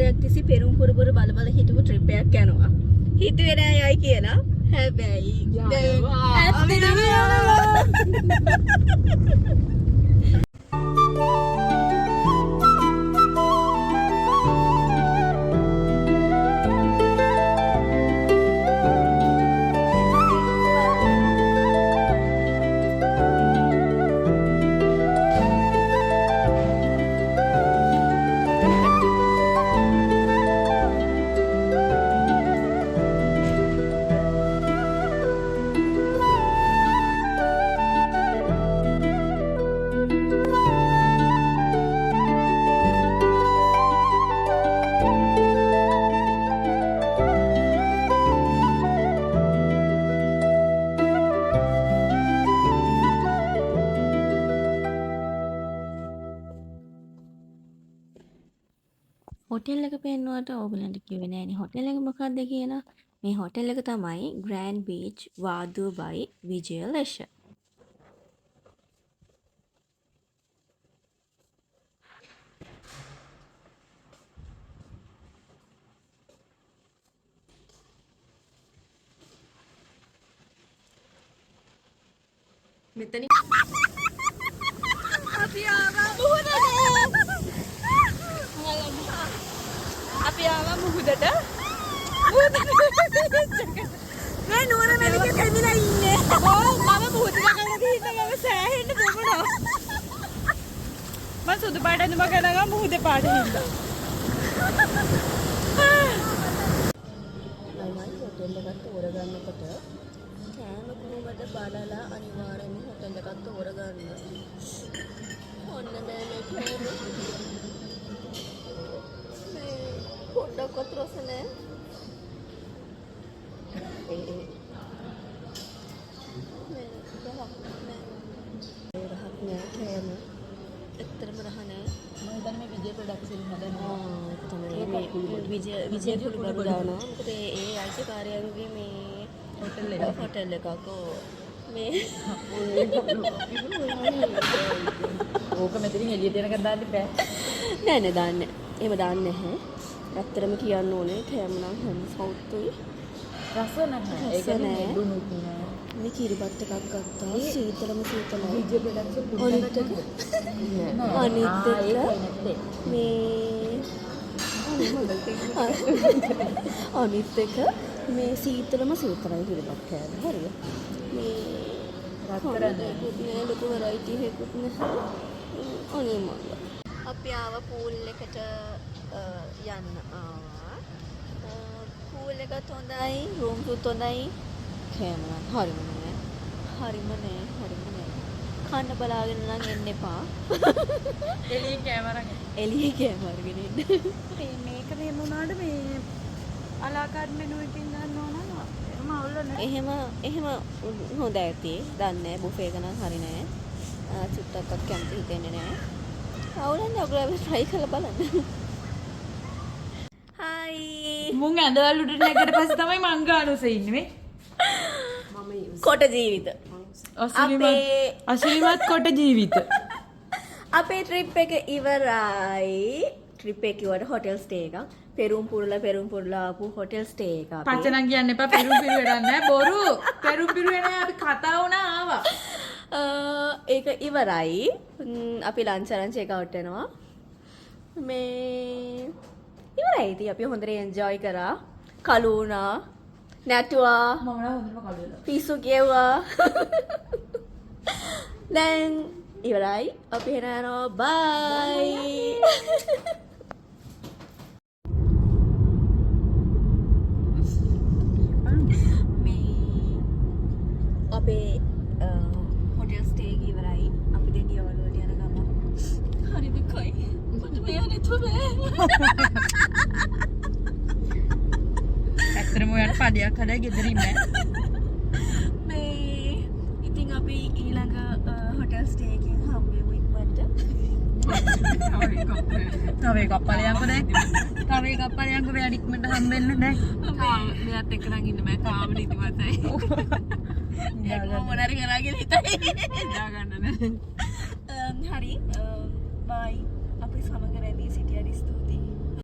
මාසයක් තිස්සේ පෙරුම් පුරපුර බල බල හිටපු ට්‍රිප් එකක් යනවා. හිතුවේ නෑ යයි කියලා. හැබැයි දැන් ඇත්තටම යනවා. හොටෙල් එක පෙන්නුවට ඕගලන්ට කිව්වේ නෑනේ හොටෙල් එක මොකක්ද කියලා. මේ හොටෙල් එක තමයි ග්‍රෑන්ඩ් බීච් වාදු බයි විජයලේෂ. මෙතන අපි ආවා මුහුදට. අපි ආවා මුහුදට. මේ නුවර මැදිකේ දෙමිලා ඉන්නේ. ඔව් මම මුහුද ළඟට ගිහින් මම සෑහෙන්න දුවනවා. මම සුදු පාට ඇඳුම ගලගා මුහුදේ පාට හින්දා. මම හොටෙල් එකක් තෝරගන්නකොට කෑම කුරුමට බලලා අනිවාර්යෙන්ම හොටෙල් එකක් තෝරගන්න. ඔන්න දැන් මේ කෑම පොඩ්ඩක්වත් රස නෑ. රහක් නෑ කෑම. ඇත්තටම රහ නෑ. මම හිතන්නේ මේ විජය ප්‍රොඩක්ට්ස් එකෙන් හදනවා. ඒක තමයි මේ විජය කුළුබඩු දානවා. මොකද ඒ අයිතිකාරයන්ගේ මේ හොටෙල් එකක් මේ ඕක මෙතනින් එළියට යනකම් දාන්න බෑ. නෑ නෑ දාන්නේ. එහෙම දාන්නේ නැහැ. ඇත්තටම කියන්න ඕනේ කෑම නම් හැම සෞතුයි. රස නැහැ. ඒක නේ දුනුත් නෑ. මේ කිරිබත් එකක් ගත්තා. සීතලම සීතලයි. විජය ප්‍රොඩක්ට්ස් අනිත් එක මේ අනිත් එක මේ සීතලම සීතලයි කිරිබත් කෑම. හරිද? මේ රත්තරන් ලොකු වෙරයිටි එකකුත් නැහැ. අනේ මල්ලා. අපි ආව පූල් එකට යන්න ආවා. පූල් එකත් හොඳයි, රූම්ස් උත් හොඳයි. කෑම නම් හරිම නෑ. කන්න බලාගෙන නම් එන්න එපා. එළියේ කෑම අරගෙන ඉන්න. මේක මෙහෙම වුණාට මේ අලාකාඩ් මෙනු එකකින් ගන්න ඕන නේද? එහෙම අවුල නෑ. එහෙම හොඳ ඇති. දන්නේ නෑ බුෆේ එක නම් හරි නෑ. චුට්ටක්වත් කැමති හිතෙන්නේ නෑ. අවුලන්නේ ඔයගොල්ලෝ try කරලා බලන්න. හායි. මුං ඇඳවල උඩට නැගිට පස්සේ තමයි මං ගානුසේ ඉන්නේ මේ. කොට ජීවිත. අසිරිමත් කොට ජීවිත. අපේ ට්‍රිප් එක ඉවරයි. ට්‍රිප් එක ඉවරට හොටෙල් ස්ටේ එකක්. පෙරුම් පුරලා ආපු හොටෙල් ස්ටේ එක අපි. පචනම් කියන්න එපා පෙරුම් පිරුවේ නෑ බොරු. පෙරුම් පිරුවේ නෑ අපි කතා වුණා ආවා. ඒක ඉවරයි. අපි ලන්ච් අරන් චෙක් අවුට් වෙනවා. මේ ඉවරයි. ඉතින් අපි හොඳට එන්ජොයි කරා. කළු වුණා. නැටුවා. මම නම් හොඳටම කළු වෙලා. පිස්සු කියුවා. දැන් ඉවරයි. අපි එන යනවා. බයි. අපේ හොටෙල් ස්ටේ එක ඉවරයි. අපි දැන් ගෙවල් වලට යන ගමන්. හරි දුකයි. මොකද මේ යන්නේ තුබේ. ඇත්තටම ඔයාලට පඩියක් හදලා ගෙදර ඉන්න. මේ ඉතින් අපි ඊළඟ හොටෙල් ස්ටේ එකෙන් හම්බෙමු ඉක්මනට. තව එකක් ඵලයන්කෝ දැන්. තව එකක් ඵලයන්කෝ මෙයාට ඉක්මනට හම්බෙන්න දැන්. මෙයාත් එක්ක නම් ඉන්න බෑ. කාම නිදිමතයි. ඒක මොනරි කරාගෙන හිටයි. දාගන්න නෑ. හරි. බයි.